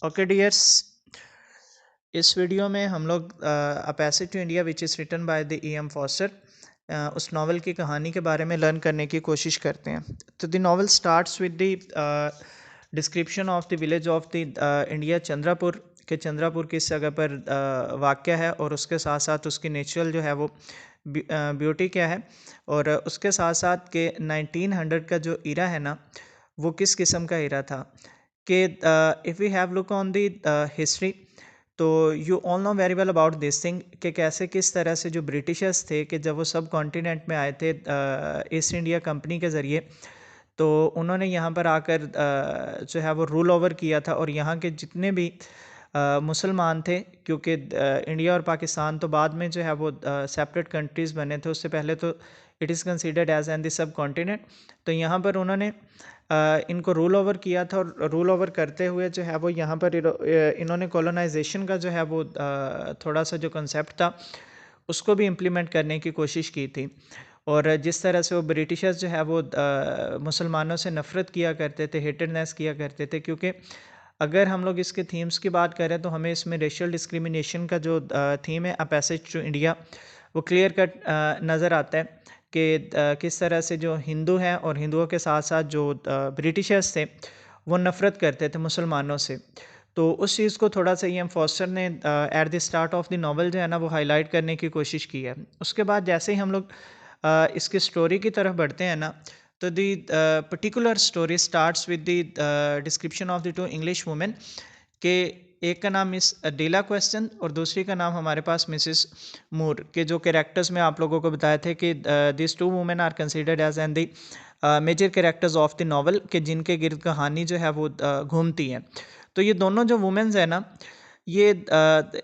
Okay dears, इस video में हम लोग a passage to India which is written by the E.M. Forster उस नावल की कहानी के बारे में लर्न करने की कोशिश करते हैं। तो the novel starts with the description of the village of the India Chandrapur के चंद्रापुर किस जगह पर वाक़ है और उसके साथ साथ उसकी नेचुरल जो है वो ब्यूटी क्या है, और उसके साथ साथ के 1900 का जो इरा है ना, वो किस किस्म का इरा था कि if we have look on the history, तो you all know very well about this thing कि कैसे किस तरह से जो ब्रिटिशर्स थे कि जब वो सब कॉन्टिनेंट में आए थे ईस्ट इंडिया कंपनी के ज़रिए, तो उन्होंने यहाँ पर आकर जो है वो रूल ओवर किया था। और यहाँ के जितने भी मुसलमान थे, क्योंकि इंडिया और पाकिस्तान तो बाद में जो है वो सेपरेट कंट्रीज़ बने थे, उससे पहले तो it is considered as an the subcontinent. तो यहाँ पर उन्होंने इनको रूल ओवर किया था, और रूल ओवर करते हुए जो है वो यहाँ पर इन्होंने कॉलोनाइजेशन का जो है वो थोड़ा सा जो कंसेप्ट था उसको भी इम्प्लीमेंट करने की कोशिश की थी। और जिस तरह से वो ब्रिटिशर्स जो है वो मुसलमानों से नफ़रत किया करते थे, हेटेडनेस किया करते थे, क्योंकि अगर हम लोग इसके थीम्स की बात करें तो हमें इसमें रेशियल डिस्क्रिमिनेशन का जो थीम है अ पैसेज टू इंडिया, वो क्लियर कट नज़र आता है कि किस तरह से जो हिंदू हैं और हिंदुओं के साथ साथ जो ब्रिटिशर्स थे वो नफ़रत करते थे मुसलमानों से। तो उस चीज़ को थोड़ा सा E.M. फॉस्टर ने at the start of the novel जो है ना वो हाईलाइट करने की कोशिश की है। उसके बाद जैसे ही हम लोग इसकी स्टोरी की तरफ बढ़ते हैं ना, तो the particular story starts with the description of the two English women के एक का नाम मिस डेला क्वेश्चन और दूसरी का नाम हमारे पास मिसिस मूर के जो कैरेक्टर्स में आप लोगों को बताए थे कि this two women are considered as an the major characters of the novel के जिनके गिर्द कहानी जो है वो घूमती है। तो ये दोनों जो वुमेन्स है ना, ये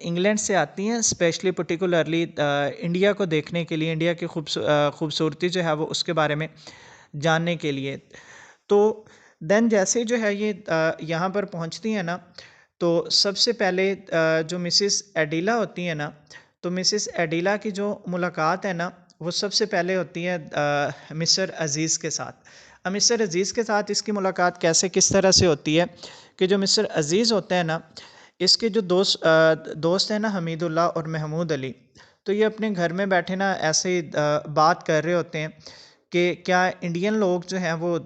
इंग्लैंड से आती हैं स्पेशली पर्टिकुलरली इंडिया को देखने के लिए, इंडिया की खूबसूरती जो है वो उसके बारे में जानने के लिए। तो देन जैसे जो है ये यहाँ पर पहुँचती हैं ना, तो सबसे पहले जो मिसिस एडिला होती है ना, तो मिसिस एडिला की जो मुलाकात है ना वो सबसे पहले होती है मिस्टर अज़ीज़ के साथ। अब मिस्टर अज़ीज़ के साथ इसकी मुलाकात कैसे किस तरह से होती है कि जो मिस्टर अज़ीज़ होते हैं ना, इसके जो दोस्त हैं ना हमीदुल्लाह और महमूद अली, तो ये अपने घर में बैठे ना ऐसे ही बात कर रहे होते हैं कि क्या इंडियन लोग जो हैं वो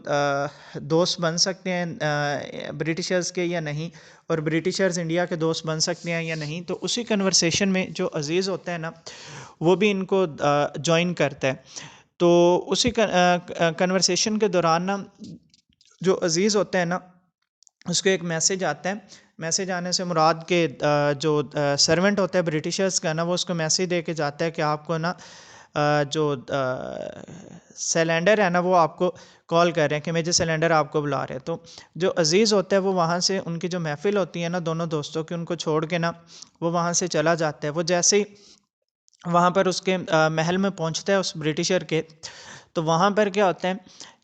दोस्त बन सकते हैं ब्रिटिशर्स के या नहीं, और ब्रिटिशर्स इंडिया के दोस्त बन सकते हैं या नहीं। तो उसी कन्वर्सेशन में जो अज़ीज़ होता है ना वो भी इनको जॉइन करता है। तो उसी कन्वर्सेशन के दौरान ना जो अज़ीज़ होते हैं ना उसको एक मैसेज आता है। मैसेज आने से मुराद के जो सर्वेंट होता है ब्रिटिशर्स का ना, वो उसको मैसेज दे के जाता है कि आपको ना जो सिलेंडर है ना वो आपको कॉल कर रहे हैं कि मेजर सिलेंडर आपको बुला रहे हैं। तो जो अज़ीज़ होता है वो वहाँ से, उनकी जो महफ़िल होती है ना दोनों दोस्तों की, उनको छोड़ के ना वो वहाँ से चला जाता है। वो जैसे ही वहाँ पर उसके महल में पहुँचता है उस ब्रिटिशर के, तो वहाँ पर क्या होता है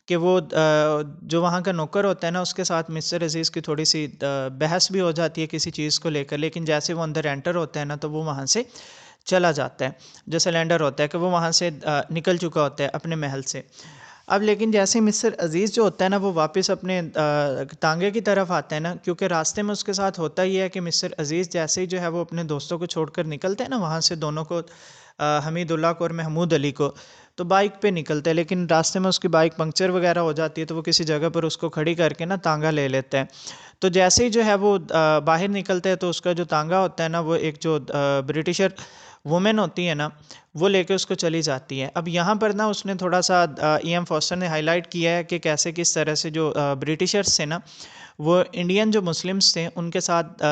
कि वो जो वहाँ का नौकर होता है ना उसके साथ मिस्टर अज़ीज़ की थोड़ी सी बहस भी हो जाती है किसी चीज़ को लेकर। लेकिन जैसे वो अंदर एंटर होता है ना तो वो वहाँ से चला जाता है। जो सिलेंडर होता है कि वो वहाँ से निकल चुका होता है अपने महल से। अब लेकिन जैसे ही मिस्टर अज़ीज़ जो होता है ना वो वापस अपने तांगे की तरफ आता है ना, क्योंकि रास्ते में उसके साथ होता ही है कि मिस्टर अज़ीज़ जैसे ही जो है वो अपने दोस्तों को छोड़कर निकलते हैं ना वहाँ से, दोनों को हमीदुल्लाह को और महमूद अली को, तो बाइक पे निकलते हैं। लेकिन रास्ते में उसकी बाइक पंक्चर वगैरह हो जाती है, तो वो किसी जगह पर उसको खड़ी करके ना तांगा ले लेते हैं। तो जैसे ही जो है वो बाहर निकलते हैं तो उसका जो तांगा होता है ना वो एक जो ब्रिटिशर वुमेन होती है ना वो लेके उसको चली जाती है। अब यहाँ पर ना उसने थोड़ा सा E.M. फॉस्टर ने हाईलाइट किया है कि कैसे किस तरह से जो ब्रिटिशर्स थे ना वो इंडियन जो मुस्लिम्स थे उनके साथ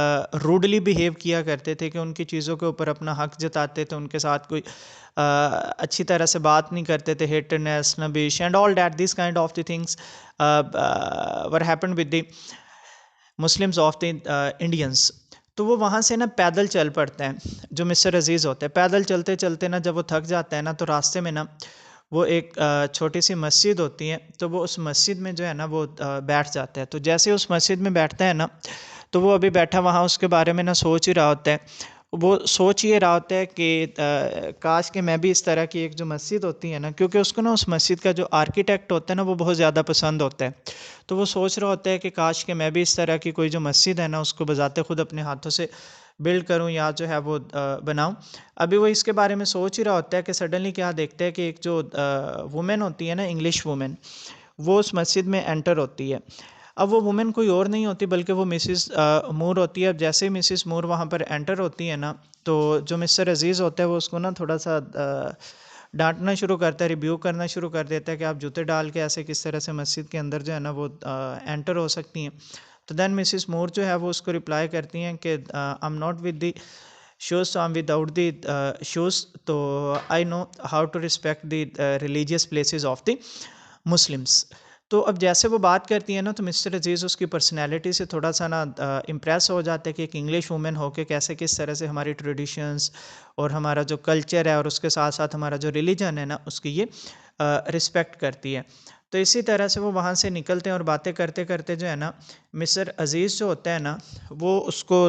रूडली बिहेव किया करते थे, कि उनकी चीज़ों के ऊपर अपना हक जताते थे, उनके साथ कोई अच्छी तरह से बात नहीं करते थे, हेटरनेस, नबिश and all that this kind of the things were happened with the Muslims of the Indians. तो वो वहाँ से ना पैदल चल पड़ते हैं। जो मिस्टर अज़ीज़ होते हैं पैदल चलते चलते ना जब वो थक जाते हैं ना तो रास्ते में ना वो एक छोटी सी मस्जिद होती है, तो वो उस मस्जिद में जो है ना वो बैठ जाता है। तो जैसे उस मस्जिद में बैठता है ना तो वो अभी बैठा वहाँ उसके बारे में ना सोच ही रहा होता है, वो सोच ये रहा होता है कि काश कि मैं भी इस तरह की एक जो मस्जिद होती है ना, क्योंकि उसको ना उस मस्जिद का जो आर्किटेक्ट होता है ना वो बहुत ज़्यादा पसंद होता है। तो वो सोच रहा होता है कि काश कि मैं भी इस तरह की कोई जो मस्जिद है ना उसको बजाते खुद अपने हाथों से बिल्ड करूं या जो है वो बनाऊं। अभी वो इसके बारे में सोच ही रहा होता है कि सडनली क्या देखते हैं कि एक जो वुमेन होती है ना, इंग्लिश वुमेन, वो उस मस्जिद में एंटर होती है। अब वो वुमेन कोई और नहीं होती बल्कि वो मिसिस मूर होती है। अब जैसे ही मिसिस मूर वहाँ पर एंटर होती है ना, तो जो मिस्टर अजीज़ होता है वो उसको ना थोड़ा सा डांटना शुरू करता है, रिब्यू करना शुरू कर देता है कि आप जूते डाल के ऐसे किस तरह से मस्जिद के अंदर जो है ना वो एंटर हो सकती हैं। तो देन मिसिस मूर जो है वो उसको रिप्लाई करती हैं कि I am not with the shoes, so I'm without the shoes, तो I know how to respect the religious places of the Muslims. तो अब जैसे वो बात करती है ना, तो मिस्टर अजीज़ उसकी पर्सनैलिटी से थोड़ा सा ना इम्प्रेस हो जाता है कि एक इंग्लिश वूमेन होके कैसे किस तरह से हमारी ट्रेडिशंस और हमारा जो कल्चर है और उसके साथ साथ हमारा जो रिलीजन है ना उसकी ये रिस्पेक्ट करती है। तो इसी तरह से वो वहाँ से निकलते हैं और बातें करते करते जो है ना, मिस्टर अजीज़ जो होता है ना वो उसको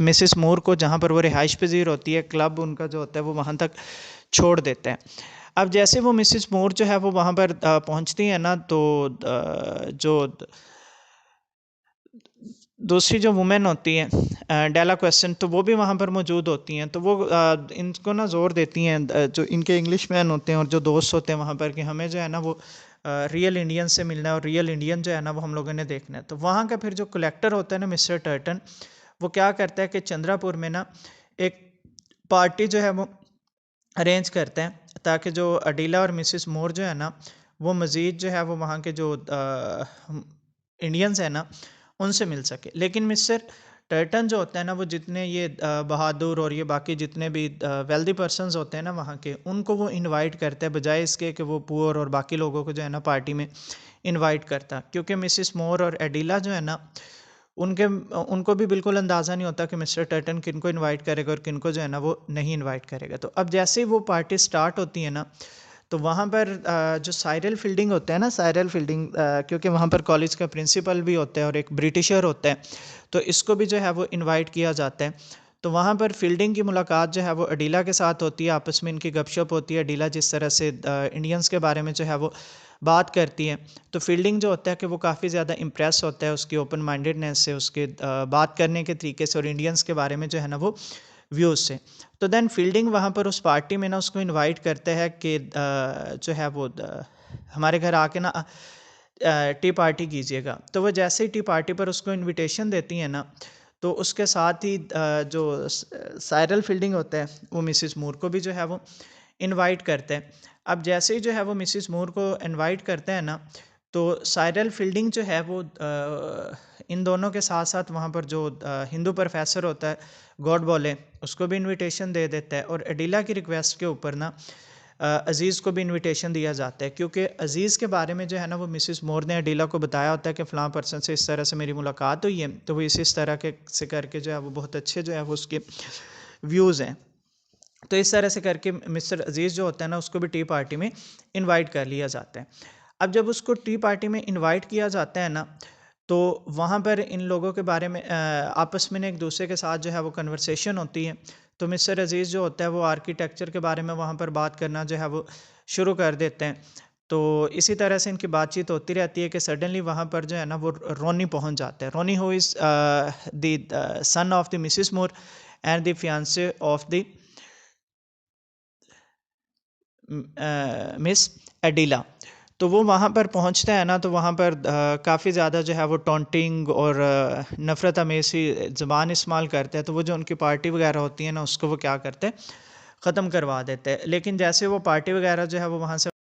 मिसिस मूर को जहाँ पर वो रिहाइश पजीर होती है, क्लब उनका जो होता है, वो वहाँ तक छोड़ देते हैं। अब जैसे वो मिसिस मूर जो है वो वहाँ पर पहुँचती है ना, तो जो दूसरी जो वुमेन होती हैं डेला क्वेश्चन, तो वो भी वहाँ पर मौजूद होती हैं। तो वो इनको ना ज़ोर देती हैं, जो इनके इंग्लिश मैन होते हैं और जो दोस्त होते हैं वहाँ पर, कि हमें जो है ना वो रियल इंडियन से मिलना है और रियल इंडियन जो है ना वो हम लोगों ने देखना है। तो वहाँ का फिर जो कलेक्टर होता है ना, मिस्टर टर्टन, वो क्या करता है कि चंद्रापुर में ना एक पार्टी जो है वो अरेंज करते हैं ताकि जो अडीला और मिसिस मोर जो है ना वो मज़ीद जो है वो वहाँ के जो इंडियंस हैं ना उनसे मिल सके। लेकिन मिस्टर टर्टन जो होता है ना, वो जितने ये बहादुर और ये बाकी जितने भी वेल्दी पर्सन्स होते हैं ना वहाँ के, उनको वो इनवाइट करते हैं बजाय इसके कि वो पुअर और बाकी लोगों को जो है ना पार्टी में इनवाइट करता। क्योंकि मिसिस मोर और एडिला जो है ना उनके उनको भी बिल्कुल अंदाज़ा नहीं होता कि मिस्टर टर्टन किनको इनवाइट करेगा और किनको जो है ना वो नहीं इनवाइट करेगा। तो अब जैसे ही वो पार्टी स्टार्ट होती है ना, तो वहाँ पर जो साइरल फील्डिंग होता है ना, साइरल फील्डिंग, क्योंकि वहाँ पर कॉलेज का प्रिंसिपल भी होता है और एक ब्रिटिशर होता है, तो इसको भी जो है वो इनवाइट किया जाता है। तो वहाँ पर फील्डिंग की मुलाकात जो है वो अडीला के साथ होती है, आपस में इनकी गपशप होती है। अडीला जिस तरह से इंडियंस के बारे में जो है वो बात करती है, तो फील्डिंग जो होता है कि वो काफ़ी ज़्यादा इम्प्रेस होता है उसकी ओपन माइंडेडनेस से, उसके बात करने के तरीके से और इंडियंस के बारे में जो है ना वो व्यूज़ से। तो देन फील्डिंग वहाँ पर उस पार्टी में ना उसको इनवाइट करते हैं कि जो है वो हमारे घर आके ना टी पार्टी कीजिएगा। तो वो जैसे ही टी पार्टी पर उसको इनविटेशन देती हैं ना, तो उसके साथ ही जो साइरल फील्डिंग होता है वो मिसिस मूर को भी जो है वो इनवाइट करते हैं। अब जैसे ही जो है वो मिसिस मूर को इनवाइट करते हैं ना, तो साइरल फील्डिंग जो है वो इन दोनों के साथ साथ वहाँ पर जो हिंदू प्रोफेसर होता है गॉड बॉले, उसको भी इनविटेशन दे देता है। और एडिला की रिक्वेस्ट के ऊपर ना अज़ीज़ को भी इनविटेशन दिया जाता है, क्योंकि अज़ीज़ के बारे में जो है ना वो मिसिस मोर ने एडिला को बताया होता है कि फ़लाँ पर्सन से इस तरह से मेरी मुलाकात हुई है। तो वो इस तरह के से करके जो है वो बहुत अच्छे जो है वो उसके व्यूज़ हैं। तो इस तरह से करके मिस्टर अजीज़ जो होता है ना उसको भी टी पार्टी में इनवाइट कर लिया जाता है। अब जब उसको टी पार्टी में इनवाइट किया जाता है ना, तो वहाँ पर इन लोगों के बारे में आपस में एक दूसरे के साथ जो है वो कन्वर्सेशन होती है। तो मिस्टर अजीज़ जो होता है वो आर्किटेक्चर के बारे में वहाँ पर बात करना जो है वो शुरू कर देते हैं। तो इसी तरह से इनकी बातचीत होती रहती है कि सडनली वहाँ पर जो है ना वो रोनी पहुँच जाता है। Ronny who is the son of the Mrs Moore and the fiance of the Miss Adela. तो वो वहाँ पर पहुँचता है ना, तो वहाँ पर काफ़ी ज़्यादा जो है वो टॉन्टिंग और नफ़रत अमेज़ी ज़बान इस्तेमाल करते हैं। तो वो जो उनकी पार्टी वगैरह होती है ना उसको वो क्या करते हैं, ख़त्म करवा देते हैं। लेकिन जैसे वो पार्टी वगैरह जो है वो वहाँ से